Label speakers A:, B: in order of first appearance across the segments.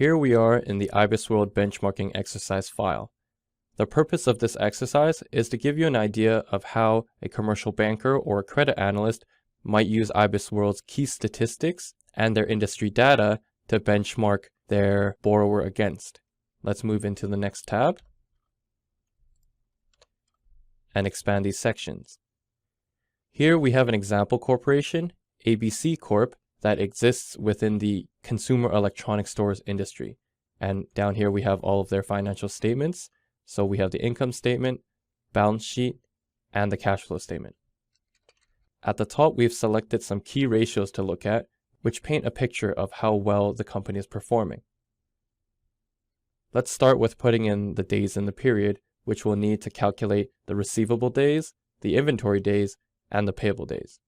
A: Here we are in the IBISWorld benchmarking exercise file. The purpose of this exercise is to give you an idea of how a commercial banker or a credit analyst might use IBISWorld's key statistics and their industry data to benchmark their borrower against. Let's move into the next tab and expand these sections. Here we have an example corporation, ABC Corp, that exists within the consumer electronic stores industry. And down here we have all of their financial statements. So we have the income statement, balance sheet, and the cash flow statement. At the top, we've selected some key ratios to look at, which paint a picture of how well the company is performing. Let's start with putting in the days in the period, which we'll need to calculate the receivable days, the inventory days, and the payable days.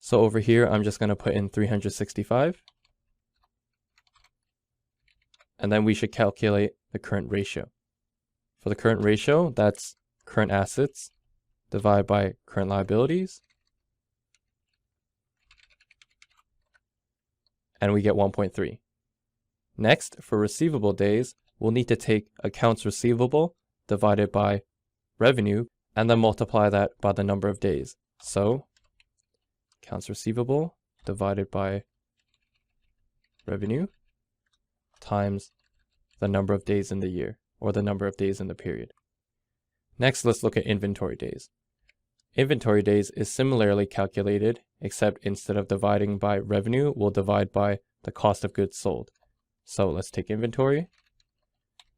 A: So over here, I'm just going to put in 365. And then we should calculate the current ratio. For the current ratio, that's current assets divided by current liabilities. And we get 1.3. Next, for receivable days, we'll need to take accounts receivable divided by revenue and then multiply that by the number of days. So accounts receivable divided by revenue times the number of days in the year, or the number of days in the period. Next, let's look at inventory days. Inventory days is similarly calculated, except instead of dividing by revenue, we'll divide by the cost of goods sold. So let's take inventory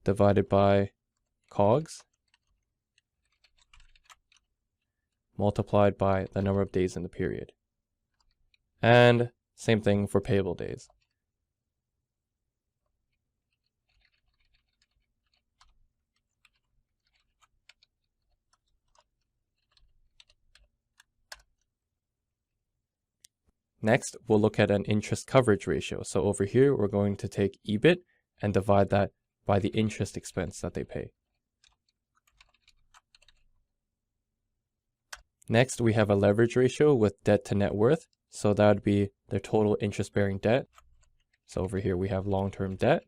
A: divided by COGS multiplied by the number of days in the period. And same thing for payable days. Next, we'll look at an interest coverage ratio. So over here, we're going to take EBIT and divide that by the interest expense that they pay. Next, we have a leverage ratio with debt to net worth. So that would be their total interest-bearing debt. So over here, we have long-term debt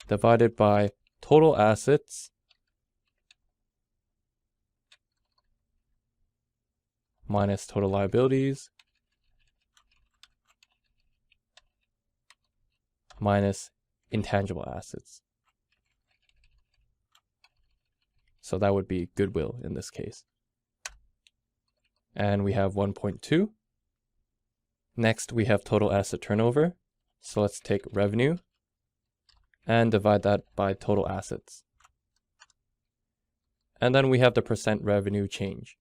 A: divided by total assets minus total liabilities minus intangible assets. So that would be goodwill in this case. And we have 1.2. Next, we have total asset turnover. So let's take revenue and divide that by total assets. And then we have the percent revenue change.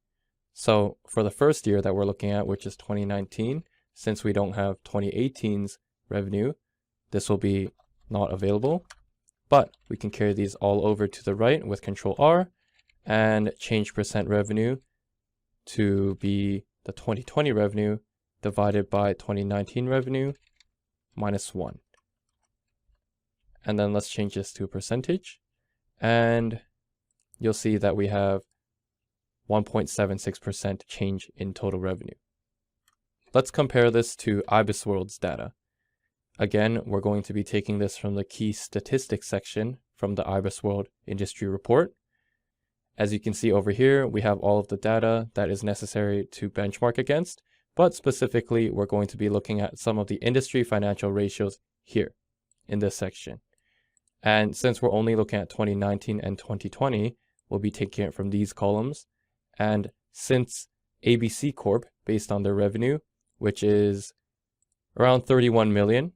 A: So for the first year that we're looking at, which is 2019, since we don't have 2018's revenue, this will be not available, but we can carry these all over to the right with Control R and change percent revenue to be the 2020 revenue divided by 2019 revenue minus 1. And then let's change this to a percentage. And you'll see that we have 1.76% change in total revenue. Let's compare this to IBISWorld's data. Again, we're going to be taking this from the key statistics section from the IBISWorld industry report. As you can see over here, we have all of the data that is necessary to benchmark against, but specifically, we're going to be looking at some of the industry financial ratios here in this section. And since we're only looking at 2019 and 2020, we'll be taking it from these columns. And since ABC Corp, based on their revenue, which is around 31 million,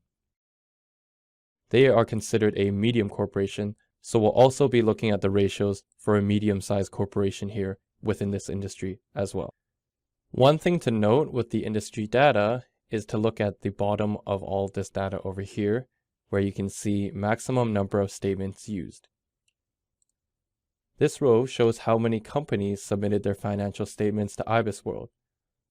A: they are considered a medium corporation. So we'll also be looking at the ratios for a medium-sized corporation here within this industry as well. One thing to note with the industry data is to look at the bottom of all of this data over here, where you can see maximum number of statements used. This row shows how many companies submitted their financial statements to IBISWorld.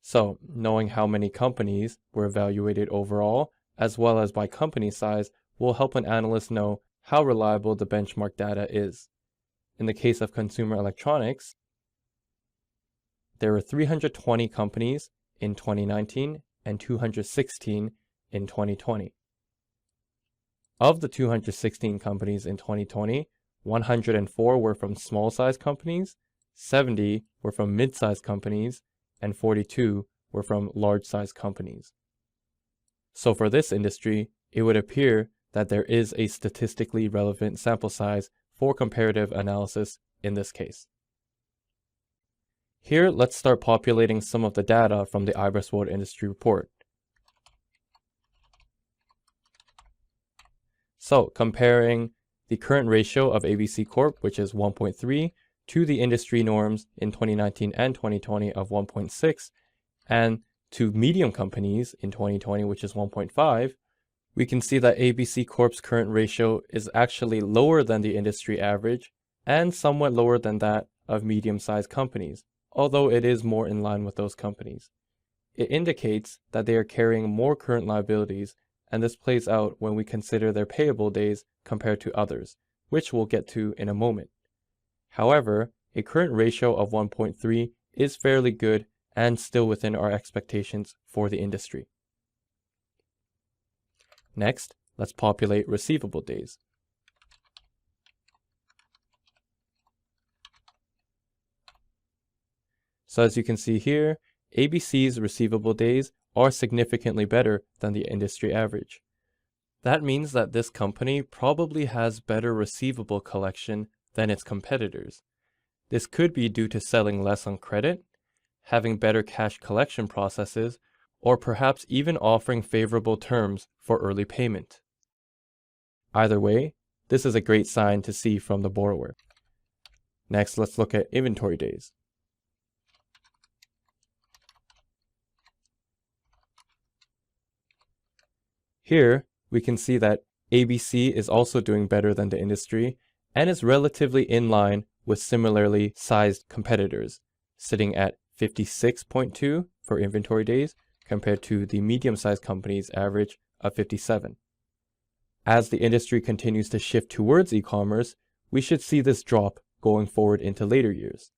A: So knowing how many companies were evaluated overall, as well as by company size, will help an analyst know how reliable the benchmark data is. In the case of consumer electronics, there were 320 companies in 2019 and 216 in 2020. Of the 216 companies in 2020, 104 were from small-sized companies, 70 were from mid-sized companies, and 42 were from large-sized companies. So for this industry, it would appear that there is a statistically relevant sample size for comparative analysis in this case. Here, let's start populating some of the data from the IBISWorld industry report. So, comparing the current ratio of ABC Corp, which is 1.3, to the industry norms in 2019 and 2020 of 1.6, and to medium companies in 2020, which is 1.5, we can see that ABC Corp's current ratio is actually lower than the industry average and somewhat lower than that of medium-sized companies, although it is more in line with those companies. It indicates that they are carrying more current liabilities, and this plays out when we consider their payable days compared to others, which we'll get to in a moment. However, a current ratio of 1.3 is fairly good and still within our expectations for the industry. Next, let's populate receivable days. So as you can see here, ABC's receivable days are significantly better than the industry average. That means that this company probably has better receivable collection than its competitors. This could be due to selling less on credit, having better cash collection processes, or perhaps even offering favorable terms for early payment. Either way, this is a great sign to see from the borrower. Next, let's look at inventory days. Here, we can see that ABC is also doing better than the industry and is relatively in line with similarly sized competitors, sitting at 56.2 for inventory days compared to the medium-sized company's average of 57. As the industry continues to shift towards e-commerce, we should see this drop going forward into later years.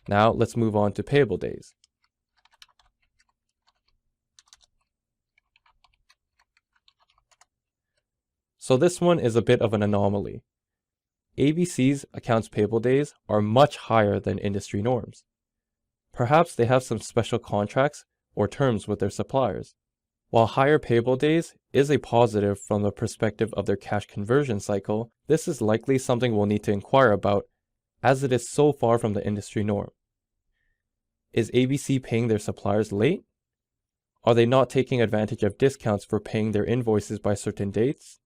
A: Now let's move on to payable days. So this one is a bit of an anomaly. ABC's accounts payable days are much higher than industry norms. Perhaps they have some special contracts or terms with their suppliers. While higher payable days is a positive from the perspective of their cash conversion cycle, this is likely something we'll need to inquire about as it is so far from the industry norm. Is ABC paying their suppliers late? Are they not taking advantage of discounts for paying their invoices by certain dates?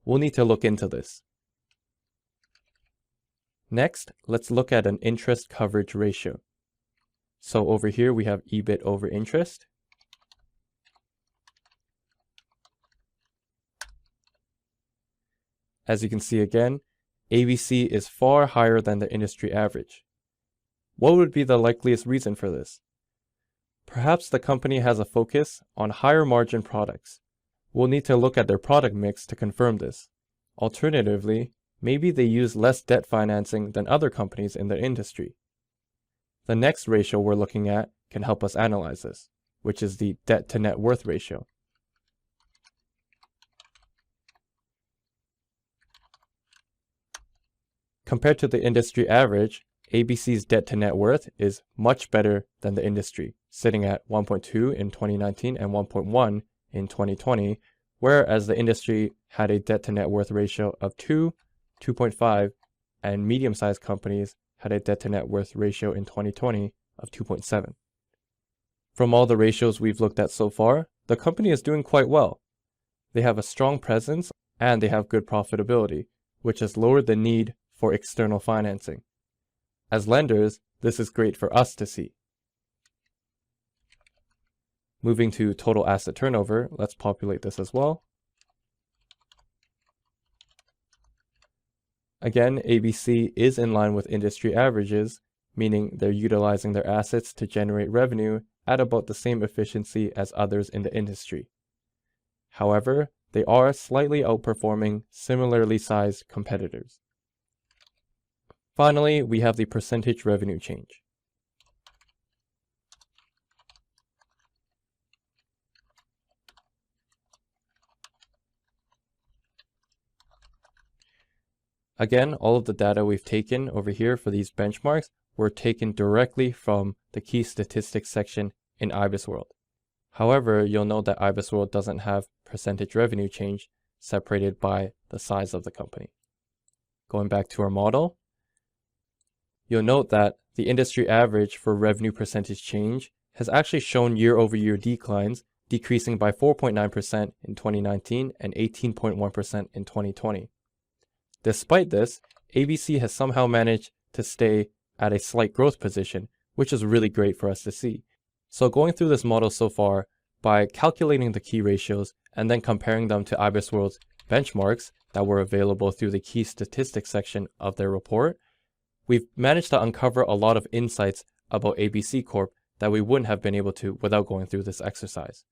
A: We'll need to look into this. Next, let's look at an interest coverage ratio. So over here we have EBIT over interest. As you can see again, ABC is far higher than the industry average. What would be the likeliest reason for this? Perhaps the company has a focus on higher margin products. We'll need to look at their product mix to confirm this. Alternatively, maybe they use less debt financing than other companies in the industry. The next ratio we're looking at can help us analyze this, which is the debt to net worth ratio. Compared to the industry average, ABC's debt to net worth is much better than the industry, sitting at 1.2 in 2019 and 1.1 in 2020, whereas the industry had a debt to net worth ratio of 2, 2.5, and medium-sized companies had a debt to net worth ratio in 2020 of 2.7. From all the ratios we've looked at so far, the company is doing quite well. They have a strong presence and they have good profitability, which has lowered the need for external financing. As lenders, this is great for us to see. Moving to total asset turnover, let's populate this as well. Again, ABC is in line with industry averages, meaning they're utilizing their assets to generate revenue at about the same efficiency as others in the industry. However, they are slightly outperforming similarly sized competitors. Finally, we have the percentage revenue change. Again, all of the data we've taken over here for these benchmarks were taken directly from the key statistics section in IBISWorld. However, you'll note that IBISWorld doesn't have percentage revenue change separated by the size of the company. Going back to our model, you'll note that the industry average for revenue percentage change has actually shown year-over-year declines, decreasing by 4.9% in 2019 and 18.1% in 2020. Despite this, ABC has somehow managed to stay at a slight growth position, which is really great for us to see. So going through this model so far, by calculating the key ratios and then comparing them to IBISWorld's benchmarks that were available through the key statistics section of their report, we've managed to uncover a lot of insights about ABC Corp that we wouldn't have been able to without going through this exercise.